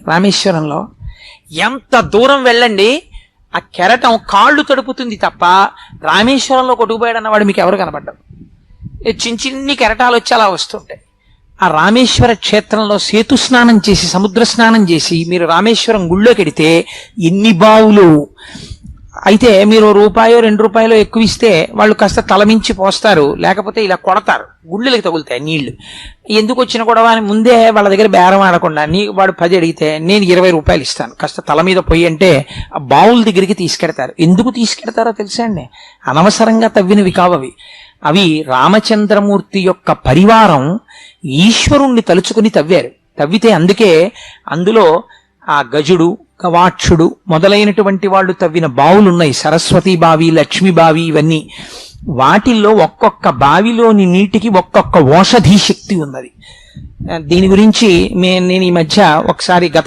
రామేశ్వరంలో. ఎంత దూరం వెళ్ళండి ఆ కెరటం కాళ్ళు తడుపుతుంది తప్ప రామేశ్వరంలో కొట్టుకుపోయాడు అన్నవాడు మీకు ఎవరు కనపడ్డారు? చిన్న చిన్ని కెరటాలు వచ్చి అలా వస్తుంటాయి. ఆ రామేశ్వర క్షేత్రంలో సేతు స్నానం చేసి సముద్ర స్నానం చేసి మీరు రామేశ్వరం గుళ్ళోకి వెడితే ఎన్ని బావులు. అయితే మీరు ₹1 2 ఎక్కువ ఇస్తే వాళ్ళు కాస్త తలమించి పోస్తారు, లేకపోతే ఇలా కొడతారు, గుళ్ళకి తగులుతాయి నీళ్లు. ఎందుకు వచ్చిన గొడవ అని ముందే వాళ్ళ దగ్గర బేరం ఆడకుండా వాడు 10 అడిగితే నేను ₹20 ఇస్తాను, కాస్త తల మీద పొయ్యి అంటే ఆ బావుల దగ్గరికి తీసుకెడతారు. ఎందుకు తీసుకెడతారో తెలుసా అండి? అనవసరంగా తవ్వినవి కావవి. అవి రామచంద్రమూర్తి యొక్క పరివారం ఈశ్వరుణ్ణి తలుచుకుని తవ్వారు. తవ్వితే అందుకే అందులో ఆ గజుడు, కవాక్షుడు మొదలైనటువంటి వాళ్ళు తవ్విన బావులున్నాయి. సరస్వతి బావి, లక్ష్మీ బావి, ఇవన్నీ. వాటిల్లో ఒక్కొక్క బావిలోని నీటికి ఒక్కొక్క ఓషధీ శక్తి ఉన్నది. దీని గురించి నేను ఈ మధ్య ఒకసారి గత